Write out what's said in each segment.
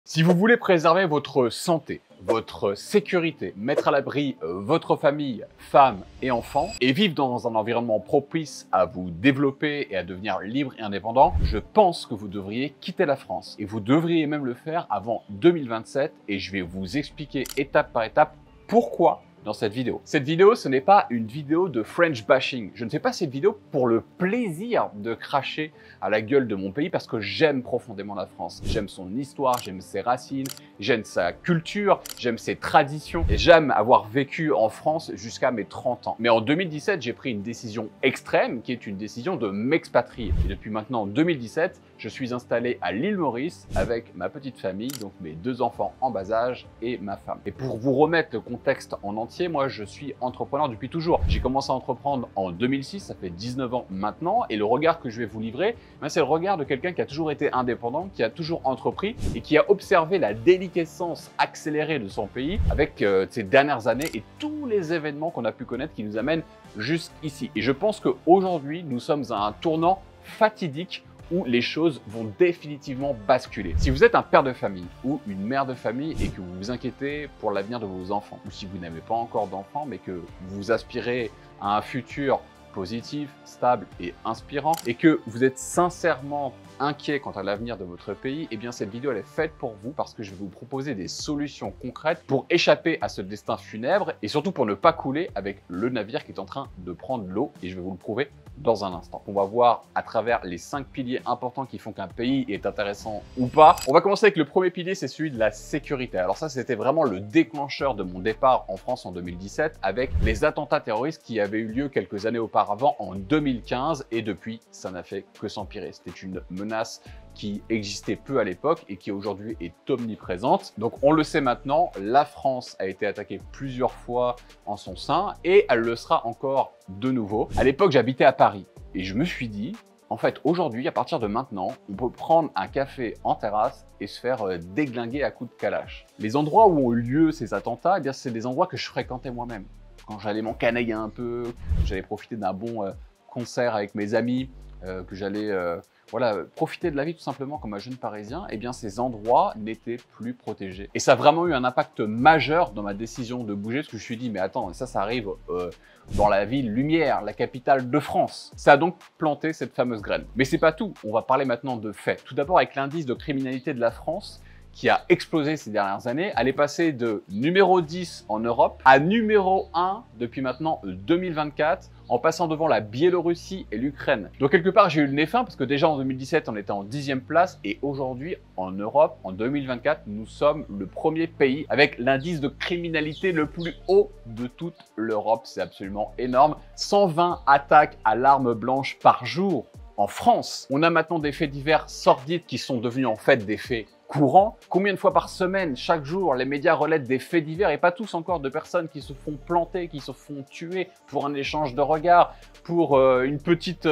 Si vous voulez préserver votre santé, votre sécurité, mettre à l'abri votre famille, femmes et enfants, et vivre dans un environnement propice à vous développer et à devenir libre et indépendant, je pense que vous devriez quitter la France. Et vous devriez même le faire avant 2027, et je vais vous expliquer étape par étape pourquoi dans cette vidéo. Cette vidéo, ce n'est pas une vidéo de French bashing. Je ne fais pas cette vidéo pour le plaisir de cracher à la gueule de mon pays parce que j'aime profondément la France. J'aime son histoire, j'aime ses racines, j'aime sa culture, j'aime ses traditions et j'aime avoir vécu en France jusqu'à mes 30 ans. Mais en 2017, j'ai pris une décision extrême qui est une décision de m'expatrier. Et depuis maintenant 2017, je suis installé à l'île Maurice avec ma petite famille, donc mes 2 enfants en bas âge et ma femme. Et pour vous remettre le contexte en entier, moi je suis entrepreneur depuis toujours. J'ai commencé à entreprendre en 2006, ça fait 19 ans maintenant, et le regard que je vais vous livrer, c'est le regard de quelqu'un qui a toujours été indépendant, qui a toujours entrepris et qui a observé la déliquescence accélérée de son pays avec ces dernières années et tous les événements qu'on a pu connaître qui nous amènent jusqu'ici. Et je pense qu'aujourd'hui, nous sommes à un tournant fatidique où les choses vont définitivement basculer. Si vous êtes un père de famille ou une mère de famille et que vous vous inquiétez pour l'avenir de vos enfants, ou si vous n'avez pas encore d'enfants mais que vous aspirez à un futur positif, stable et inspirant, et que vous êtes sincèrement inquiet quant à l'avenir de votre pays, eh bien cette vidéo elle est faite pour vous parce que je vais vous proposer des solutions concrètes pour échapper à ce destin funèbre et surtout pour ne pas couler avec le navire qui est en train de prendre l'eau, et je vais vous le prouver dans un instant. On va voir à travers les 5 piliers importants qui font qu'un pays est intéressant ou pas. On va commencer avec le premier pilier, c'est celui de la sécurité. Alors ça, c'était vraiment le déclencheur de mon départ en France en 2017 avec les attentats terroristes qui avaient eu lieu quelques années auparavant en 2015, et depuis, ça n'a fait que s'empirer. C'était une menace qui existait peu à l'époque et qui aujourd'hui est omniprésente. Donc on le sait maintenant, la France a été attaquée plusieurs fois en son sein et elle le sera encore de nouveau. À l'époque, j'habitais à Paris et je me suis dit, en fait, aujourd'hui, à partir de maintenant, on peut prendre un café en terrasse et se faire déglinguer à coups de calache. Les endroits où ont eu lieu ces attentats, eh bien, c'est des endroits que je fréquentais moi-même. Quand j'allais m'encanailler un peu, j'allais profiter d'un bon concert avec mes amis, que j'allais voilà, profiter de la vie tout simplement comme un jeune parisien, eh bien ces endroits n'étaient plus protégés. Et ça a vraiment eu un impact majeur dans ma décision de bouger, parce que je me suis dit, mais attends, ça arrive dans la ville lumière, la capitale de France. Ça a donc planté cette fameuse graine. Mais c'est pas tout, on va parler maintenant de faits. Tout d'abord avec l'indice de criminalité de la France, qui a explosé ces dernières années. Elle est passée de numéro 10 en Europe à numéro 1 depuis maintenant 2024, en passant devant la Biélorussie et l'Ukraine. Donc quelque part, j'ai eu le nez fin parce que déjà en 2017, on était en 10e place, et aujourd'hui, en Europe, en 2024, nous sommes le premier pays avec l'indice de criminalité le plus haut de toute l'Europe. C'est absolument énorme. 120 attaques à l'arme blanche par jour en France. On a maintenant des faits divers sordides qui sont devenus en fait des faits courants. Combien de fois par semaine, chaque jour, les médias relatent des faits divers, et pas tous encore, de personnes qui se font planter, qui se font tuer pour un échange de regards, pour une petite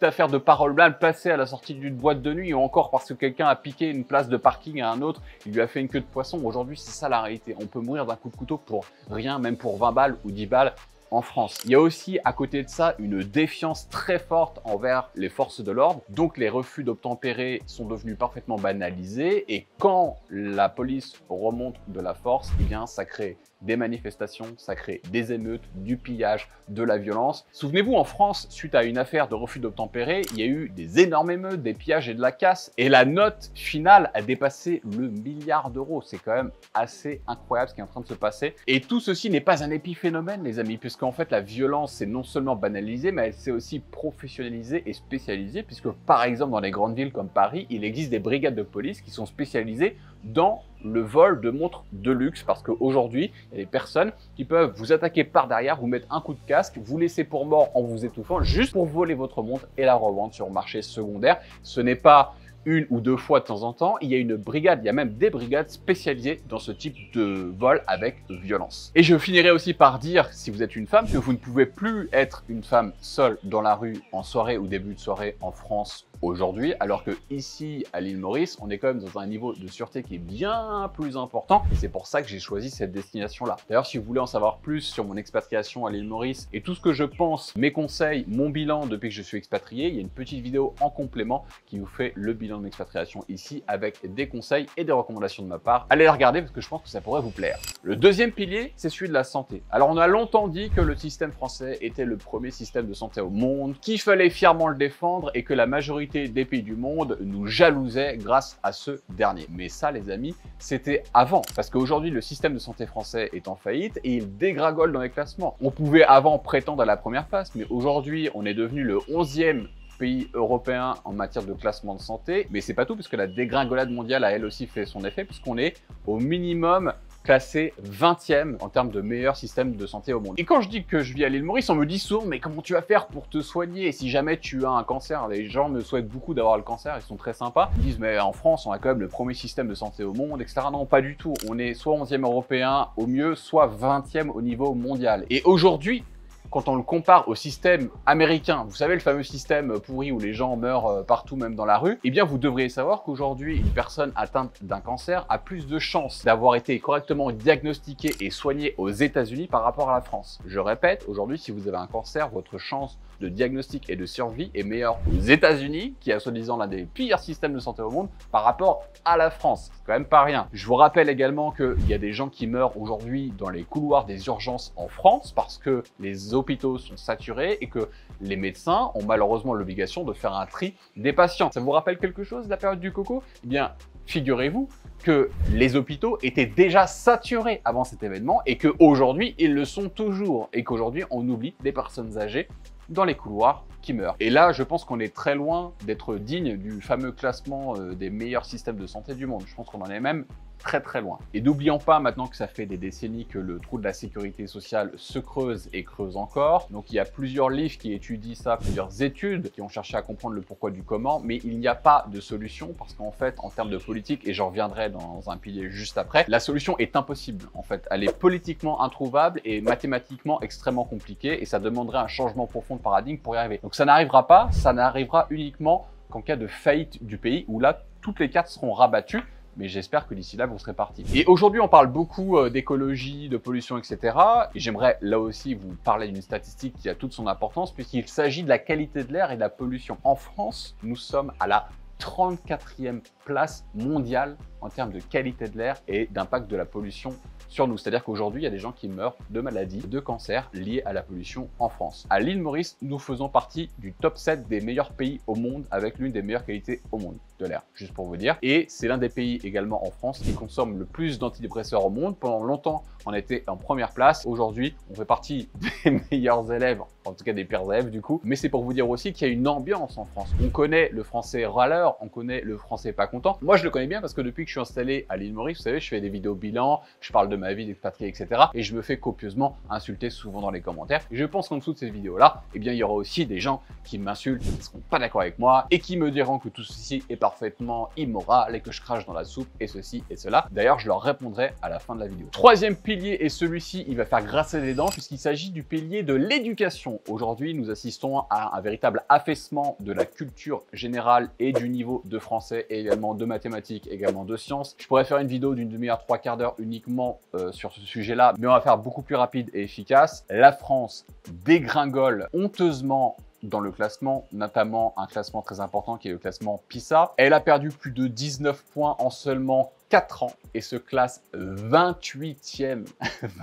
affaire de parole blâme placée à la sortie d'une boîte de nuit, ou encore parce que quelqu'un a piqué une place de parking à un autre, il lui a fait une queue de poisson. Aujourd'hui, c'est ça la réalité. On peut mourir d'un coup de couteau pour rien, même pour 20 balles ou 10 balles. En France. Il y a aussi à côté de ça une défiance très forte envers les forces de l'ordre, donc les refus d'obtempérer sont devenus parfaitement banalisés, et quand la police remonte de la force, eh bien ça crée des manifestations, ça crée des émeutes, du pillage, de la violence. Souvenez-vous, en France, suite à une affaire de refus d'obtempérer, il y a eu des énormes émeutes, des pillages et de la casse, et la note finale a dépassé le milliard d'euros. C'est quand même assez incroyable ce qui est en train de se passer. Et tout ceci n'est pas un épiphénomène, les amis, puisqu'en fait la violence s'est non seulement banalisée, mais elle s'est aussi professionnalisée et spécialisée, puisque par exemple dans les grandes villes comme Paris, il existe des brigades de police qui sont spécialisées dans le vol de montres de luxe, parce qu'aujourd'hui, il y a des personnes qui peuvent vous attaquer par derrière, vous mettre un coup de casque, vous laisser pour mort en vous étouffant, juste pour voler votre montre et la revendre sur le marché secondaire. Ce n'est pas une ou deux fois de temps en temps, il y a une brigade, il y a même des brigades spécialisées dans ce type de vol avec violence. Et je finirai aussi par dire, si vous êtes une femme, que vous ne pouvez plus être une femme seule dans la rue en soirée ou début de soirée en France aujourd'hui, alors que ici, à l'île Maurice, on est quand même dans un niveau de sûreté qui est bien plus important. Et c'est pour ça que j'ai choisi cette destination-là. D'ailleurs, si vous voulez en savoir plus sur mon expatriation à l'île Maurice et tout ce que je pense, mes conseils, mon bilan depuis que je suis expatrié, il y a une petite vidéo en complément qui vous fait le bilan de l'expatriation ici avec des conseils et des recommandations de ma part. Allez la regarder parce que je pense que ça pourrait vous plaire. Le deuxième pilier, c'est celui de la santé. Alors, on a longtemps dit que le système français était le premier système de santé au monde, qu'il fallait fièrement le défendre et que la majorité des pays du monde nous jalousaient grâce à ce dernier. Mais ça, les amis, c'était avant. Parce qu'aujourd'hui, le système de santé français est en faillite et il dégringole dans les classements. On pouvait avant prétendre à la première place, mais aujourd'hui, on est devenu le 11e pays européen en matière de classement de santé. Mais c'est pas tout, puisque la dégringolade mondiale a elle aussi fait son effet, puisqu'on est au minimum classé 20e en termes de meilleur système de santé au monde. Et quand je dis que je vis à l'île Maurice, on me dit souvent, mais comment tu vas faire pour te soigner? Et si jamais tu as un cancer, les gens me souhaitent beaucoup d'avoir le cancer, ils sont très sympas. Ils disent, mais en France, on a quand même le premier système de santé au monde, etc. Non, pas du tout. On est soit 11e européen au mieux, soit 20e au niveau mondial. Et aujourd'hui, quand on le compare au système américain, vous savez, le fameux système pourri où les gens meurent partout, même dans la rue, eh bien, vous devriez savoir qu'aujourd'hui, une personne atteinte d'un cancer a plus de chances d'avoir été correctement diagnostiquée et soignée aux États-Unis par rapport à la France. Je répète, aujourd'hui, si vous avez un cancer, votre chance de diagnostic et de survie est meilleure aux États-Unis, qui a soi-disant l'un des pires systèmes de santé au monde, par rapport à la France. C'est quand même pas rien. Je vous rappelle également qu'il y a des gens qui meurent aujourd'hui dans les couloirs des urgences en France parce que les hôpitaux sont saturés et que les médecins ont malheureusement l'obligation de faire un tri des patients. Ça vous rappelle quelque chose de la période du coco? Eh bien, figurez-vous que les hôpitaux étaient déjà saturés avant cet événement et qu'aujourd'hui, ils le sont toujours. Et qu'aujourd'hui, on oublie des personnes âgées dans les couloirs qui meurent. Et là, je pense qu'on est très loin d'être digne du fameux classement des meilleurs systèmes de santé du monde. Je pense qu'on en est même très loin. Et n'oublions pas maintenant que ça fait des décennies que le trou de la sécurité sociale se creuse et creuse encore. Donc il y a plusieurs livres qui étudient ça, plusieurs études qui ont cherché à comprendre le pourquoi du comment, mais il n'y a pas de solution parce qu'en fait, en termes de politique, et j'en reviendrai dans un pilier juste après, la solution est impossible en fait. Elle est politiquement introuvable et mathématiquement extrêmement compliquée et ça demanderait un changement profond de paradigme pour y arriver. Donc ça n'arrivera pas, ça n'arrivera uniquement qu'en cas de faillite du pays où là, toutes les cartes seront rabattues. Mais j'espère que d'ici là, vous serez partis. Et aujourd'hui, on parle beaucoup d'écologie, de pollution, etc. Et j'aimerais là aussi vous parler d'une statistique qui a toute son importance puisqu'il s'agit de la qualité de l'air et de la pollution. En France, nous sommes à la 34e place mondiale en termes de qualité de l'air et d'impact de la pollution sur nous. C'est-à-dire qu'aujourd'hui, il y a des gens qui meurent de maladies, de cancers liés à la pollution en France. À l'île Maurice, nous faisons partie du top 7 des meilleurs pays au monde avec l'une des meilleures qualités au monde de l'air, juste pour vous dire. Et c'est l'un des pays également en France qui consomme le plus d'antidépresseurs au monde. Pendant longtemps, on était en première place. Aujourd'hui, on fait partie des meilleurs élèves, en tout cas des pires élèves du coup. Mais c'est pour vous dire aussi qu'il y a une ambiance en France. On connaît le français râleur, on connaît le français pas content. Moi, je le connais bien parce que depuis que je suis installé à l'île Maurice, vous savez, je fais des vidéos bilan, je parle de ma vie d'expatrié, etc. Et je me fais copieusement insulter souvent dans les commentaires. Et je pense qu'en dessous de ces vidéos-là, eh bien, il y aura aussi des gens qui m'insultent, qui ne seront pas d'accord avec moi et qui me diront que tout ceci est parfaitement immoral et que je crache dans la soupe et ceci et cela. D'ailleurs, je leur répondrai à la fin de la vidéo. Troisième pilier, et celui-ci, il va faire grincer les dents puisqu'il s'agit du pilier de l'éducation. Aujourd'hui, nous assistons à un véritable affaissement de la culture générale et du niveau de français et également de mathématiques, également de sciences. Je pourrais faire une vidéo d'une demi-heure, 3/4 d'heure uniquement sur ce sujet-là, mais on va faire beaucoup plus rapide et efficace. La France dégringole honteusement dans le classement, notamment un classement très important qui est le classement PISA. Elle a perdu plus de 19 points en seulement 4 ans et se classe 28e,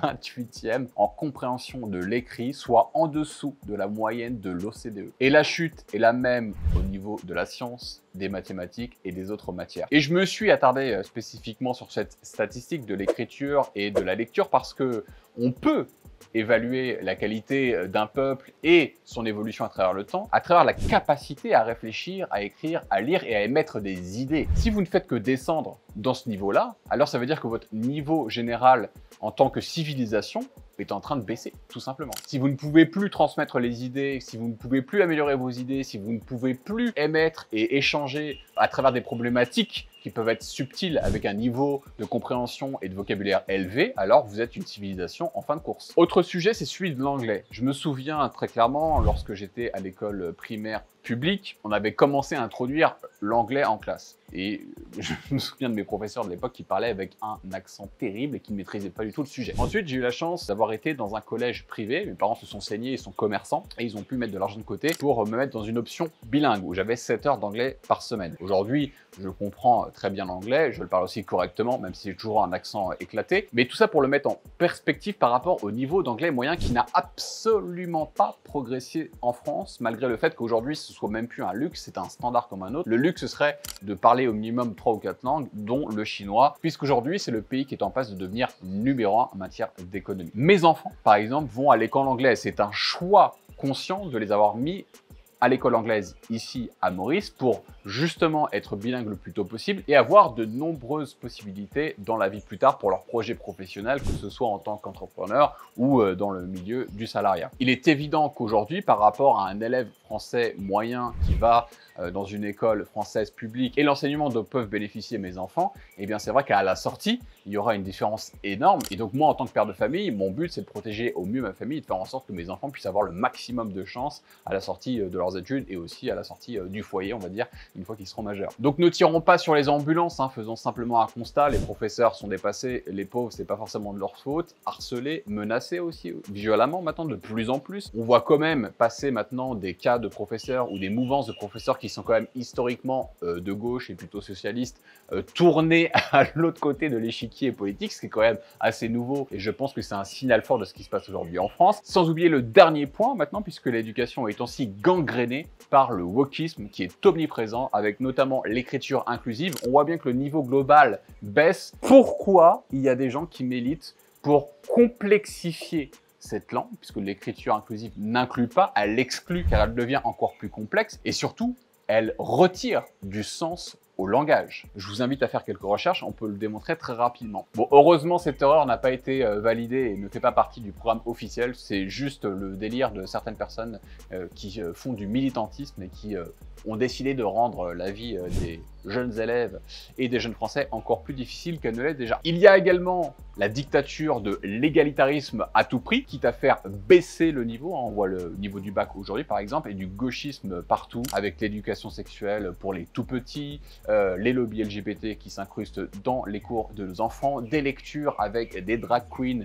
28e en compréhension de l'écrit, soit en dessous de la moyenne de l'OCDE. Et la chute est la même au niveau de la science, des mathématiques et des autres matières. Et je me suis attardé spécifiquement sur cette statistique de l'écriture et de la lecture parce que on peut évaluer la qualité d'un peuple et son évolution à travers le temps, à travers la capacité à réfléchir, à écrire, à lire et à émettre des idées. Si vous ne faites que descendre dans ce niveau-là, alors ça veut dire que votre niveau général en tant que civilisation est en train de baisser, tout simplement. Si vous ne pouvez plus transmettre les idées, si vous ne pouvez plus améliorer vos idées, si vous ne pouvez plus émettre et échanger à travers des problématiques qui peuvent être subtils avec un niveau de compréhension et de vocabulaire élevé, alors vous êtes une civilisation en fin de course. Autre sujet, c'est celui de l'anglais. Je me souviens très clairement, lorsque j'étais à l'école primaire publique, on avait commencé à introduire l'anglais en classe. Et je me souviens de mes professeurs de l'époque qui parlaient avec un accent terrible et qui ne maîtrisaient pas du tout le sujet. Ensuite, j'ai eu la chance d'avoir été dans un collège privé. Mes parents se sont saignés, ils sont commerçants et ils ont pu mettre de l'argent de côté pour me mettre dans une option bilingue où j'avais 7 heures d'anglais par semaine. Aujourd'hui, je comprends très bien l'anglais, je le parle aussi correctement, même si j'ai toujours un accent éclaté. Mais tout ça pour le mettre en perspective par rapport au niveau d'anglais moyen qui n'a absolument pas progressé en France, malgré le fait qu'aujourd'hui, ce soit même plus un luxe, c'est un standard comme un autre. Le luxe, ce serait de parler au minimum 3 ou 4 langues, dont le chinois, puisqu'aujourd'hui, c'est le pays qui est en passe de devenir numéro 1 en matière d'économie. Mes enfants, par exemple, vont à l'école anglaise. C'est un choix conscient de les avoir mis à l'école anglaise ici à Maurice pour justement être bilingue le plus tôt possible et avoir de nombreuses possibilités dans la vie plus tard pour leur projet professionnel, que ce soit en tant qu'entrepreneur ou dans le milieu du salariat. Il est évident qu'aujourd'hui, par rapport à un élève français moyen qui va dans une école française publique et l'enseignement dont peuvent bénéficier mes enfants, eh bien c'est vrai qu'à la sortie, il y aura une différence énorme. Et donc moi, en tant que père de famille, mon but, c'est de protéger au mieux ma famille et de faire en sorte que mes enfants puissent avoir le maximum de chances à la sortie de leurs études et aussi à la sortie du foyer, on va dire, une fois qu'ils seront majeurs. Donc ne tirons pas sur les ambulances, faisons simplement un constat. Les professeurs sont dépassés, les pauvres, c'est pas forcément de leur faute, harcelés, menacés aussi, violemment maintenant de plus en plus. On voit quand même passer maintenant des cas de professeurs ou des mouvances de professeurs qui sont quand même historiquement de gauche et plutôt socialistes, tournés à l'autre côté de l'échiquier politique, ce qui est quand même assez nouveau et je pense que c'est un signal fort de ce qui se passe aujourd'hui en France. Sans oublier le dernier point maintenant, puisque l'éducation est aussi gangrénée par le wokisme qui est omniprésent avec notamment l'écriture inclusive. On voit bien que le niveau global baisse. Pourquoi il y a des gens qui militent pour complexifier cette langue, puisque l'écriture inclusive n'inclut pas, elle exclut car elle devient encore plus complexe et surtout, elle retire du sens au langage. Je vous invite à faire quelques recherches, on peut le démontrer très rapidement. Bon, heureusement, cette erreur n'a pas été validée et ne fait pas partie du programme officiel, c'est juste le délire de certaines personnes qui font du militantisme et qui ont décidé de rendre la vie des jeunes élèves et des jeunes Français encore plus difficile qu'elle ne l'est déjà. Il y a également la dictature de l'égalitarisme à tout prix, quitte à faire baisser le niveau. On voit le niveau du bac aujourd'hui par exemple, et du gauchisme partout, avec l'éducation sexuelle pour les tout petits, les lobbies LGBT qui s'incrustent dans les cours de nos enfants, des lectures avec des drag queens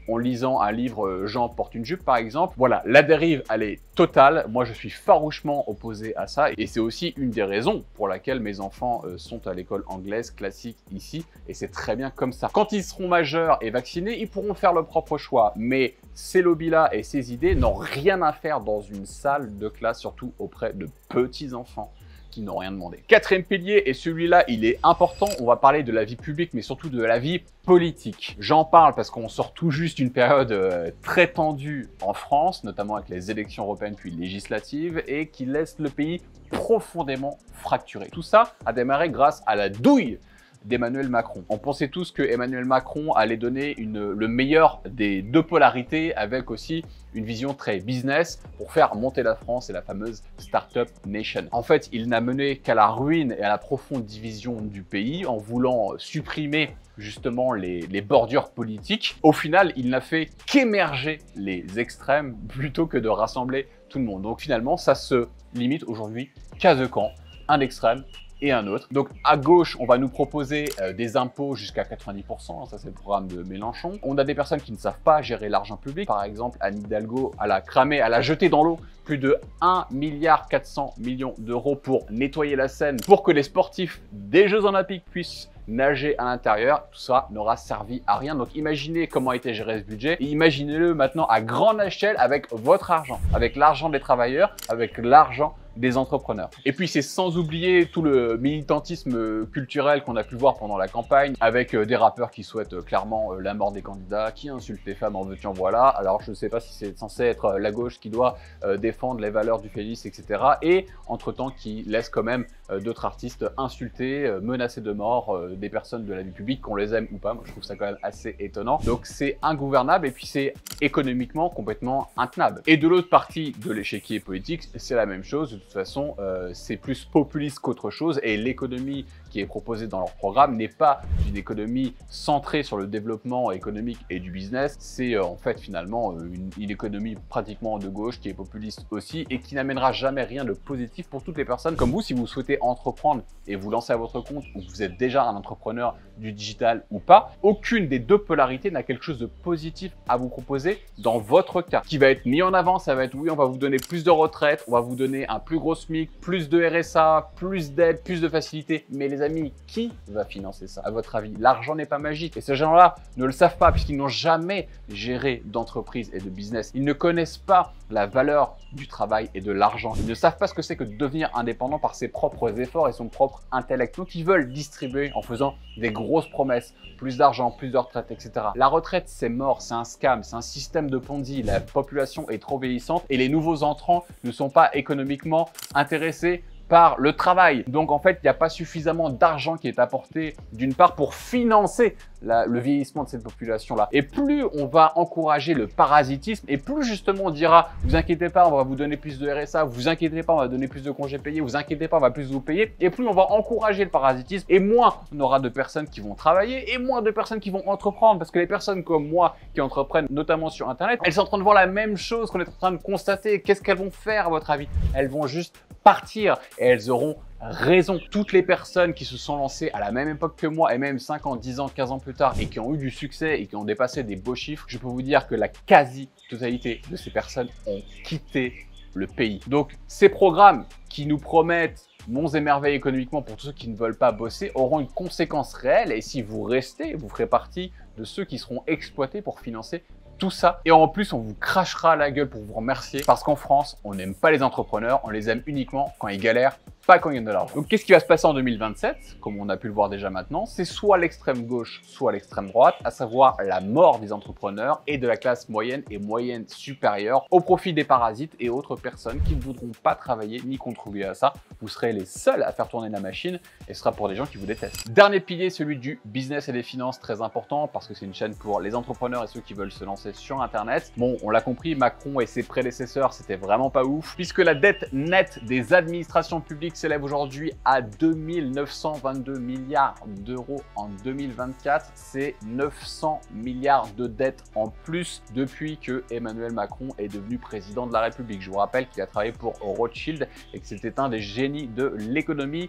en lisant un livre Jean porte une jupe par exemple. Voilà, la dérive elle est totale. Moi je suis farouchement opposé à ça et c'est aussi une des raisons pour laquelle mes enfants sont à l'école anglaise classique ici et c'est très bien comme ça. Quand ils seront majeurs et vaccinés, ils pourront faire leur propre choix, mais ces lobbies-là et ces idées n'ont rien à faire dans une salle de classe, surtout auprès de petits enfants qui n'ont rien demandé. Quatrième pilier, et celui-là, il est important, on va parler de la vie publique, mais surtout de la vie politique. J'en parle parce qu'on sort tout juste d'une période très tendue en France, notamment avec les élections européennes puis législatives, et qui laisse le pays profondément fracturé. Tout ça a démarré grâce à la douille d'Emmanuel Macron. On pensait tous que Emmanuel Macron allait donner le meilleur des deux polarités avec aussi une vision très business pour faire monter la France et la fameuse Startup Nation. En fait, il n'a mené qu'à la ruine et à la profonde division du pays en voulant supprimer justement les bordures politiques. Au final, il n'a fait qu'émerger les extrêmes plutôt que de rassembler tout le monde. Donc finalement, ça se limite aujourd'hui qu'à deux camps, un extrême et un autre. Donc à gauche, on va nous proposer des impôts jusqu'à 90%, ça c'est le programme de Mélenchon. On a des personnes qui ne savent pas gérer l'argent public. Par exemple, Anne Hidalgo, elle a cramé, elle a jeté dans l'eau plus de 1,4 milliard d'euros pour nettoyer la Seine, pour que les sportifs des Jeux Olympiques puissent nager à l'intérieur. Tout ça n'aura servi à rien. Donc imaginez comment a été géré ce budget et imaginez-le maintenant à grande échelle avec votre argent, avec l'argent des travailleurs, avec l'argent des entrepreneurs. Et puis c'est sans oublier tout le militantisme culturel qu'on a pu voir pendant la campagne avec des rappeurs qui souhaitent clairement la mort des candidats, qui insultent les femmes en veux-tu en voilà. Alors je ne sais pas si c'est censé être la gauche qui doit défendre les valeurs du féminisme, etc. Et entre-temps qui laisse quand même d'autres artistes insultés, menacés de mort, des personnes de la vie publique, qu'on les aime ou pas. Moi, je trouve ça quand même assez étonnant. Donc, c'est ingouvernable et puis c'est économiquement complètement intenable. Et de l'autre partie de l'échiquier politique, c'est la même chose. De toute façon, c'est plus populiste qu'autre chose et l'économie qui est proposée dans leur programme n'est pas une économie centrée sur le développement économique et du business. C'est en fait finalement une économie pratiquement de gauche qui est populiste aussi et qui n'amènera jamais rien de positif pour toutes les personnes comme vous si vous souhaitez entreprendre et vous lancer à votre compte ou que vous êtes déjà un entrepreneur du digital ou pas. Aucune des deux polarités n'a quelque chose de positif à vous proposer dans votre cas. Ce qui va être mis en avant, ça va être oui, on va vous donner plus de retraite, on va vous donner un plus gros SMIC, plus de RSA, plus d'aide, plus de facilité. Mais les amis, qui va financer ça à votre avis? L'argent n'est pas magique et ces gens-là ne le savent pas puisqu'ils n'ont jamais géré d'entreprise et de business. Ils ne connaissent pas la valeur du travail et de l'argent. Ils ne savent pas ce que c'est que de devenir indépendant par ses propres efforts et son propre intellect. Donc ils veulent distribuer en faisant des grosses promesses, plus d'argent, plus de retraite, etc. La retraite, c'est mort, c'est un scam, c'est un système de Ponzi. La population est trop vieillissante et les nouveaux entrants ne sont pas économiquement intéressés par le travail. Donc en fait, il n'y a pas suffisamment d'argent qui est apporté d'une part pour financer le vieillissement de cette population-là. Et plus on va encourager le parasitisme et plus justement on dira vous inquiétez pas, on va vous donner plus de RSA, vous inquiétez pas, on va donner plus de congés payés, vous inquiétez pas, on va plus vous payer. Et plus on va encourager le parasitisme et moins on aura de personnes qui vont travailler et moins de personnes qui vont entreprendre. Parce que les personnes comme moi qui entreprennent notamment sur Internet, elles sont en train de voir la même chose qu'on est en train de constater. Qu'est-ce qu'elles vont faire à votre avis? Elles vont juste partir et elles auront raison. Toutes les personnes qui se sont lancées à la même époque que moi et même 5 ans, 10 ans, 15 ans plus tard et qui ont eu du succès et qui ont dépassé des beaux chiffres, je peux vous dire que la quasi-totalité de ces personnes ont quitté le pays. Donc ces programmes qui nous promettent monts et merveilles économiquement pour tous ceux qui ne veulent pas bosser auront une conséquence réelle et si vous restez, vous ferez partie de ceux qui seront exploités pour financer tout ça. Et en plus, on vous crachera à la gueule pour vous remercier parce qu'en France, on n'aime pas les entrepreneurs, on les aime uniquement quand ils galèrent, pas quand il y en a de l'argent. Donc qu'est-ce qui va se passer en 2027? Comme on a pu le voir déjà maintenant, c'est soit l'extrême gauche, soit l'extrême droite, à savoir la mort des entrepreneurs et de la classe moyenne et moyenne supérieure au profit des parasites et autres personnes qui ne voudront pas travailler ni contribuer à ça. Vous serez les seuls à faire tourner la machine et ce sera pour des gens qui vous détestent. Dernier pilier, celui du business et des finances, très important parce que c'est une chaîne pour les entrepreneurs et ceux qui veulent se lancer sur Internet. Bon, on l'a compris, Macron et ses prédécesseurs, c'était vraiment pas ouf puisque la dette nette des administrations publiques s'élève aujourd'hui à 2 922 milliards d'euros en 2024. C'est 900 milliards de dettes en plus depuis que Emmanuel Macron est devenu président de la République. Je vous rappelle qu'il a travaillé pour Rothschild et que c'était un des génies de l'économie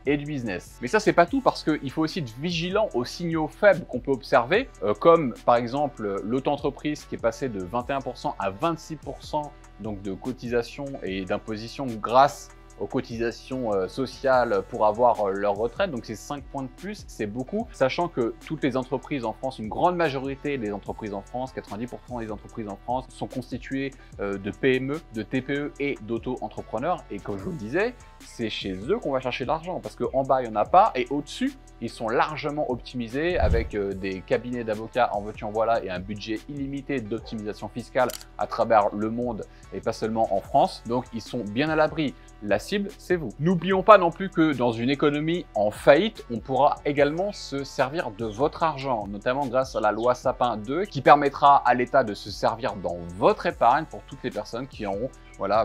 et du business. Mais ça, c'est pas tout parce qu'il faut aussi être vigilant aux signaux faibles qu'on peut observer, comme par exemple l'auto-entreprise qui est passée de 21% à 26% donc de cotisation et d'imposition grâce aux cotisations sociales pour avoir leur retraite. Donc c'est 5 points de plus, c'est beaucoup. Sachant que toutes les entreprises en France, une grande majorité des entreprises en France, 90% des entreprises en France sont constituées de PME, de TPE et d'auto-entrepreneurs. Et comme je vous le disais, c'est chez eux qu'on va chercher l'argent parce qu'en bas, il n'y en a pas et au-dessus, ils sont largement optimisés avec des cabinets d'avocats en veux-tu en voilà et un budget illimité d'optimisation fiscale à travers le monde et pas seulement en France. Donc ils sont bien à l'abri. La cible, c'est vous. N'oublions pas non plus que dans une économie en faillite, on pourra également se servir de votre argent, notamment grâce à la loi Sapin 2 qui permettra à l'État de se servir dans votre épargne pour toutes les personnes qui auront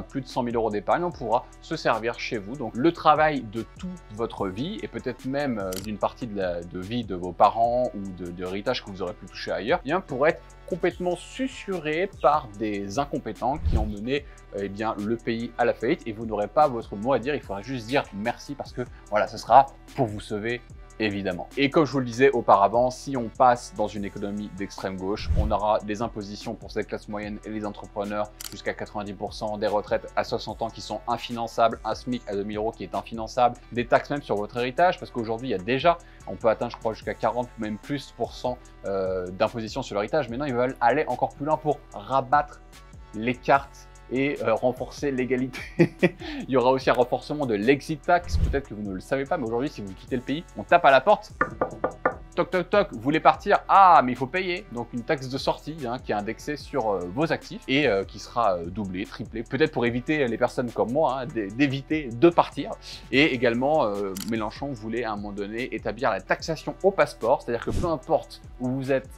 plus de 100 000 euros d'épargne. On pourra se servir chez vous. Donc le travail de toute votre vie et peut-être même d'une partie de vie de vos parents ou de l'héritage que vous aurez pu toucher ailleurs, bien pourrait être complètement susurré par des incompétents qui ont mené le pays à la faillite et vous n'aurez pas votre mot à dire, il faudra juste dire merci parce que voilà, ce sera pour vous sauver évidemment. Et comme je vous le disais auparavant, si on passe dans une économie d'extrême gauche, on aura des impositions pour cette classe moyenne et les entrepreneurs jusqu'à 90%, des retraites à 60 ans qui sont infinançables, un SMIC à 2 000 euros qui est infinançable, des taxes même sur votre héritage parce qu'aujourd'hui il y a déjà, on peut atteindre je crois jusqu'à 40 ou même plus d'imposition sur l'héritage. Maintenant ils veulent aller encore plus loin pour rabattre les cartes et renforcer l'égalité. Il y aura aussi un renforcement de l'exit tax. Peut-être que vous ne le savez pas, mais aujourd'hui, si vous quittez le pays, on tape à la porte toc toc toc, vous voulez partir? Ah, mais il faut payer. Donc une taxe de sortie qui est indexée sur vos actifs et qui sera doublée, triplée, peut-être pour éviter les personnes comme moi d'éviter de partir. Et également, Mélenchon voulait à un moment donné établir la taxation au passeport, c'est-à-dire que peu importe où vous êtes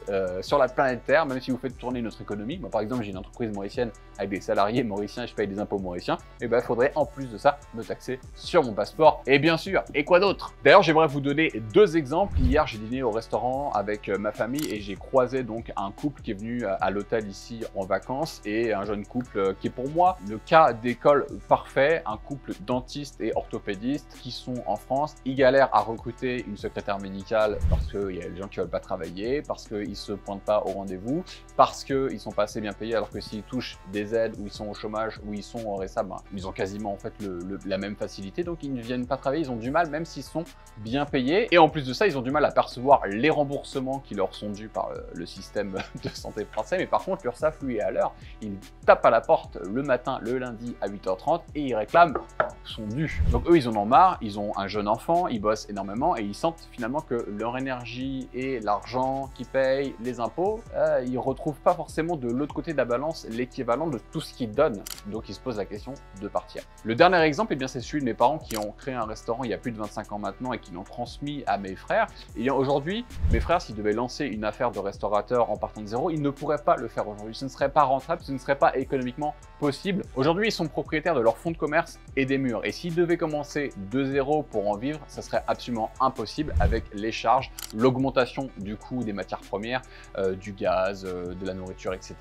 sur la planète Terre, même si vous faites tourner notre économie, moi par exemple j'ai une entreprise mauricienne avec des salariés mauriciens et je paye des impôts mauriciens, et ben il faudrait en plus de ça me taxer sur mon passeport. Et bien sûr, et quoi d'autre? D'ailleurs, j'aimerais vous donner deux exemples. Hier, j'ai dîné au restaurant avec ma famille et j'ai croisé donc un couple qui est venu à l'hôtel ici en vacances et un jeune couple qui est pour moi le cas d'école parfait, un couple dentiste et orthopédiste qui sont en France. Ils galèrent à recruter une secrétaire médicale parce qu'il y a des gens qui veulent pas travailler, parce qu'ils se pointent pas au rendez-vous, parce qu'ils sont pas assez bien payés, alors que s'ils touchent des aides ou ils sont au chômage ou ils sont au RSA, ben, ils ont quasiment en fait la même facilité, donc ils ne viennent pas travailler, ils ont du mal même s'ils sont bien payés. Et en plus de ça, ils ont du mal à percevoir les remboursements qui leur sont dus par le système de santé français. Mais par contre, l'URSSAF, lui, est à l'heure. Il tape à la porte le matin, le lundi à 8h30 et il réclame son dû. Donc eux, ils en ont marre, ils ont un jeune enfant, ils bossent énormément et ils sentent finalement que leur énergie et l'argent qu'ils payent, les impôts, ils retrouvent pas forcément de l'autre côté de la balance l'équivalent de tout ce qu'ils donnent. Donc ils se posent la question de partir. Le dernier exemple, eh bien, c'est celui de mes parents qui ont créé un restaurant il y a plus de 25 ans maintenant et qui l'ont transmis à mes frères. Et aujourd'hui, mes frères, s'ils devaient lancer une affaire de restaurateur en partant de zéro, ils ne pourraient pas le faire aujourd'hui. Ce ne serait pas rentable, ce ne serait pas économiquement possible. Aujourd'hui, ils sont propriétaires de leur fonds de commerce et des murs. Et s'ils devaient commencer de zéro pour en vivre, ça serait absolument impossible avec les charges, l'augmentation du coût des matières premières, du gaz, de la nourriture, etc.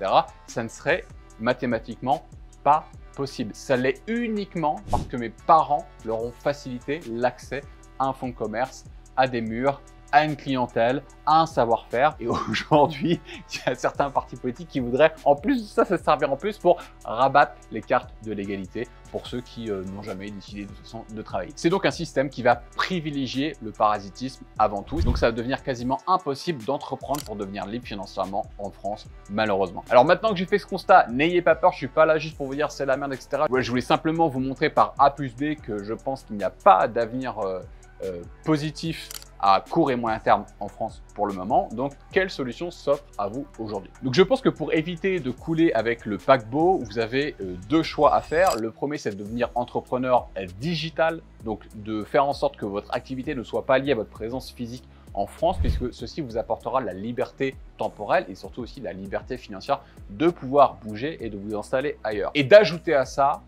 Ça ne serait mathématiquement pas possible. Ça l'est uniquement parce que mes parents leur ont facilité l'accès à un fonds de commerce, à des murs, à une clientèle, à un savoir-faire. Et aujourd'hui, il y a certains partis politiques qui voudraient en plus de ça se servir en plus pour rabattre les cartes de l'égalité pour ceux qui n'ont jamais décidé de toute façon de travailler. C'est donc un système qui va privilégier le parasitisme avant tout. Donc ça va devenir quasiment impossible d'entreprendre pour devenir libre financièrement en France, malheureusement. Alors maintenant que j'ai fait ce constat, n'ayez pas peur, je suis pas là juste pour vous dire c'est la merde, etc. Ouais, je voulais simplement vous montrer par A plus B que je pense qu'il n'y a pas d'avenir positif à court et moyen terme en France pour le moment. Donc, quelle solution s'offre à vous aujourd'hui? Donc, je pense que pour éviter de couler avec le paquebot, vous avez deux choix à faire. Le premier, c'est de devenir entrepreneur digital, donc de faire en sorte que votre activité ne soit pas liée à votre présence physique en France, puisque ceci vous apportera la liberté temporelle et surtout aussi la liberté financière de pouvoir bouger et de vous installer ailleurs. Et d'ajouter à ça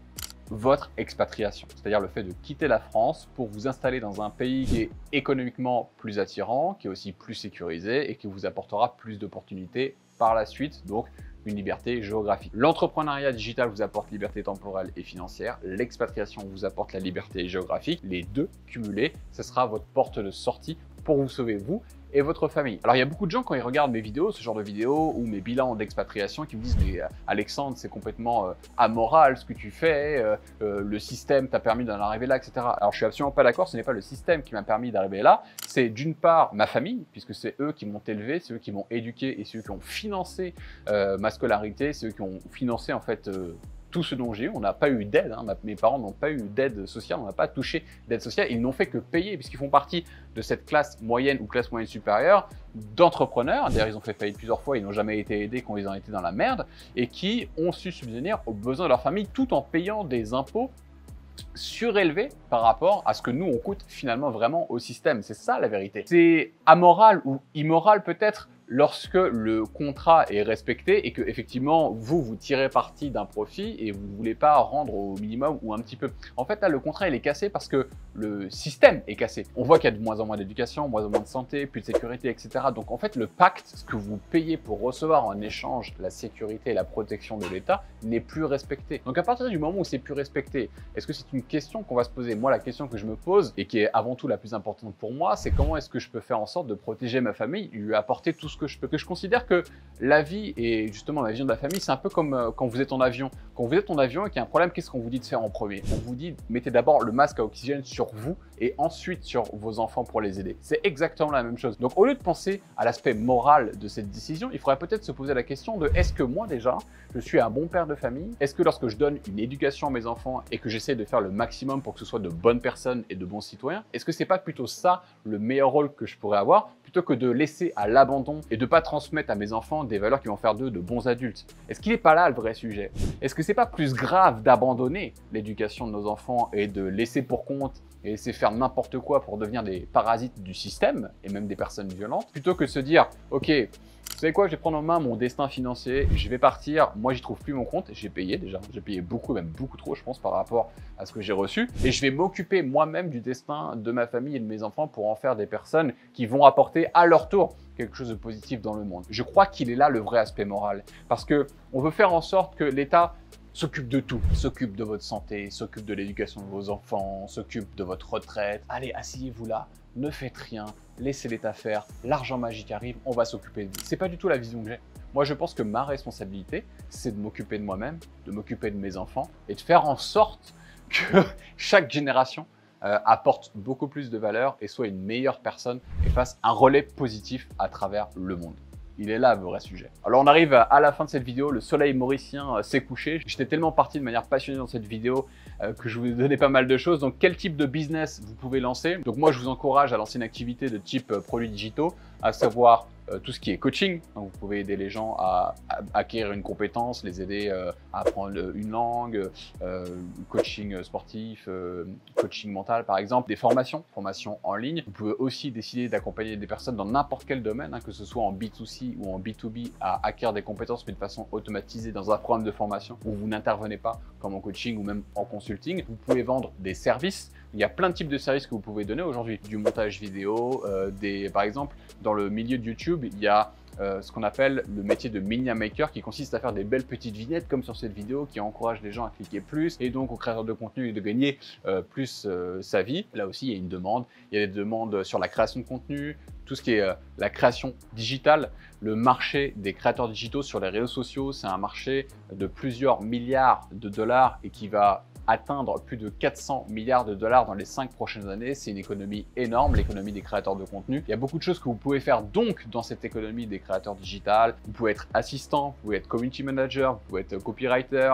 votre expatriation, c'est-à-dire le fait de quitter la France pour vous installer dans un pays qui est économiquement plus attirant, qui est aussi plus sécurisé et qui vous apportera plus d'opportunités par la suite, donc une liberté géographique. L'entrepreneuriat digital vous apporte liberté temporelle et financière, l'expatriation vous apporte la liberté géographique. Les deux cumulés, ce sera votre porte de sortie pour vous sauver vous et votre famille. Alors il y a beaucoup de gens quand ils regardent mes vidéos, ce genre de vidéos ou mes bilans d'expatriation qui me disent mais Alexandre c'est complètement amoral ce que tu fais, le système t'a permis d'en arriver là, etc. Alors je suis absolument pas d'accord, ce n'est pas le système qui m'a permis d'arriver là, c'est d'une part ma famille puisque c'est eux qui m'ont élevé, c'est eux qui m'ont éduqué et c'est eux qui ont financé ma scolarité, c'est eux qui ont financé en fait tout ce dont j'ai eu. On n'a pas eu d'aide, mes parents n'ont pas eu d'aide sociale, on n'a pas touché d'aide sociale, ils n'ont fait que payer puisqu'ils font partie de cette classe moyenne ou classe moyenne supérieure d'entrepreneurs, d'ailleurs ils ont fait faillite plusieurs fois, ils n'ont jamais été aidés quand ils ont été dans la merde, et qui ont su subvenir aux besoins de leur famille tout en payant des impôts surélevés par rapport à ce que nous on coûte finalement vraiment au système. C'est ça la vérité. C'est amoral ou immoral peut-être lorsque le contrat est respecté et que effectivement vous tirez parti d'un profit et vous ne voulez pas rendre au minimum ou un petit peu. En fait là le contrat il est cassé parce que le système est cassé. On voit qu'il y a de moins en moins d'éducation, moins en moins de santé, plus de sécurité, etc. Donc en fait le pacte, ce que vous payez pour recevoir en échange la sécurité et la protection de l'État n'est plus respecté. Donc à partir du moment où c'est plus respecté, est-ce que c'est une question qu'on va se poser? Moi la question que je me pose et qui est avant tout la plus importante pour moi, c'est comment est-ce que je peux faire en sorte de protéger ma famille, lui apporter tout ce que je peux. Que je considère que la vie et justement la vision de la famille, c'est un peu comme quand vous êtes en avion. Quand vous êtes en avion et qu'il y a un problème, qu'est-ce qu'on vous dit de faire en premier? On vous dit mettez d'abord le masque à oxygène sur vous et ensuite sur vos enfants pour les aider. C'est exactement la même chose. Donc au lieu de penser à l'aspect moral de cette décision, il faudrait peut-être se poser la question de est-ce que moi déjà, je suis un bon père de famille? Est-ce que lorsque je donne une éducation à mes enfants et que j'essaie de faire le maximum pour que ce soit de bonnes personnes et de bons citoyens? Est-ce que c'est pas plutôt ça le meilleur rôle que je pourrais avoir, plutôt que de laisser à l'abandon et de pas transmettre à mes enfants des valeurs qui vont faire d'eux de bons adultes? Est-ce qu'il n'est pas là le vrai sujet? Est-ce que c'est pas plus grave d'abandonner l'éducation de nos enfants et de laisser pour compte et laisser faire n'importe quoi pour devenir des parasites du système et même des personnes violentes, plutôt que de se dire « Ok, vous savez quoi, je vais prendre en main mon destin financier, je vais partir, moi j'y trouve plus mon compte, j'ai payé déjà, j'ai payé beaucoup, même beaucoup trop je pense par rapport à ce que j'ai reçu, et je vais m'occuper moi-même du destin de ma famille et de mes enfants pour en faire des personnes qui vont apporter à leur tour quelque chose de positif dans le monde. » Je crois qu'il est là le vrai aspect moral, parce que on veut faire en sorte que l'État s'occupe de tout, s'occupe de votre santé, s'occupe de l'éducation de vos enfants, s'occupe de votre retraite. Allez, asseyez-vous là, ne faites rien, laissez l'État faire, l'argent magique arrive, on va s'occuper de vous. C'est pas du tout la vision que j'ai. Moi, je pense que ma responsabilité, c'est de m'occuper de moi-même, de m'occuper de mes enfants et de faire en sorte que chaque génération apporte beaucoup plus de valeur et soit une meilleure personne et fasse un relais positif à travers le monde. Il est là le vrai sujet. Alors on arrive à la fin de cette vidéo, le soleil mauricien s'est couché. J'étais tellement parti de manière passionnée dans cette vidéo que je vous ai donné pas mal de choses. Donc quel type de business vous pouvez lancer? Donc moi je vous encourage à lancer une activité de type produits digitaux, à savoir tout ce qui est coaching. Donc, vous pouvez aider les gens à acquérir une compétence, les aider à apprendre une langue, coaching sportif, coaching mental par exemple, des formations en ligne. Vous pouvez aussi décider d'accompagner des personnes dans n'importe quel domaine, que ce soit en B2C ou en B2B, à acquérir des compétences mais de façon automatisée dans un programme de formation où vous n'intervenez pas comme en coaching ou même en consulting. Vous pouvez vendre des services. Il y a plein de types de services que vous pouvez donner aujourd'hui. Du montage vidéo, par exemple, dans le milieu de YouTube, il y a ce qu'on appelle le métier de media maker qui consiste à faire des belles petites vignettes comme sur cette vidéo qui encourage les gens à cliquer plus et donc aux créateurs de contenu de gagner plus sa vie. Là aussi, il y a une demande. Il y a des demandes sur la création de contenu, tout ce qui est la création digitale. Le marché des créateurs digitaux sur les réseaux sociaux, c'est un marché de plusieurs milliards de dollars et qui va atteindre plus de 400 milliards de dollars dans les 5 prochaines années. C'est une économie énorme, l'économie des créateurs de contenu. Il y a beaucoup de choses que vous pouvez faire donc dans cette économie des créateurs digitales. Vous pouvez être assistant, vous pouvez être community manager, vous pouvez être copywriter,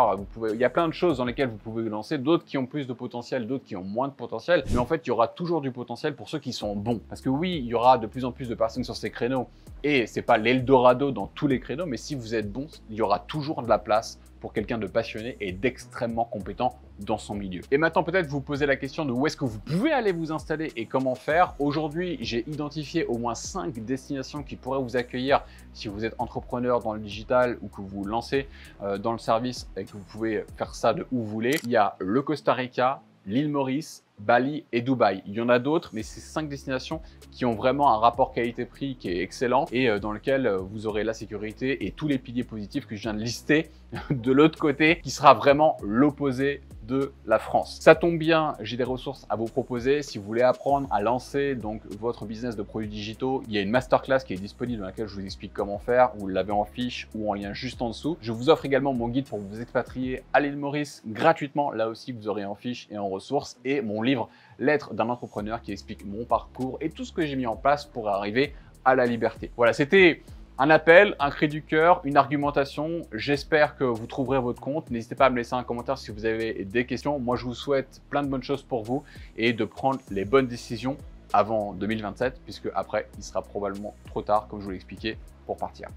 il y a plein de choses dans lesquelles vous pouvez vous lancer, d'autres qui ont plus de potentiel, d'autres qui ont moins de potentiel. Mais en fait, il y aura toujours du potentiel pour ceux qui sont bons. Parce que oui, il y aura de plus en plus de personnes sur ces créneaux et c'est pas l'Eldorado dans tous les créneaux, mais si vous êtes bon, il y aura toujours de la place pour quelqu'un de passionné et d'extrêmement compétent dans son milieu. Et maintenant, peut-être vous posez la question de où est-ce que vous pouvez aller vous installer et comment faire. Aujourd'hui, j'ai identifié au moins 5 destinations qui pourraient vous accueillir si vous êtes entrepreneur dans le digital ou que vous vous lancez dans le service et que vous pouvez faire ça de où vous voulez. Il y a le Costa Rica, l'île Maurice, Bali et Dubaï. Il y en a d'autres, mais c'est 5 destinations qui ont vraiment un rapport qualité-prix qui est excellent et dans lequel vous aurez la sécurité et tous les piliers positifs que je viens de lister de l'autre côté, qui sera vraiment l'opposé de la France. Ça tombe bien, j'ai des ressources à vous proposer. Si vous voulez apprendre à lancer donc votre business de produits digitaux, il y a une masterclass qui est disponible dans laquelle je vous explique comment faire. Vous l'avez en fiche ou en lien juste en dessous. Je vous offre également mon guide pour vous expatrier à l'île Maurice gratuitement. Là aussi, vous aurez en fiche et en ressources et mon livre Lettre d'un entrepreneur qui explique mon parcours et tout ce que j'ai mis en place pour arriver à la liberté. Voilà, c'était un appel, un cri du cœur, une argumentation. J'espère que vous trouverez votre compte. N'hésitez pas à me laisser un commentaire si vous avez des questions. Moi, je vous souhaite plein de bonnes choses pour vous et de prendre les bonnes décisions avant 2027, puisque après, il sera probablement trop tard, comme je vous l'ai expliqué, pour partir.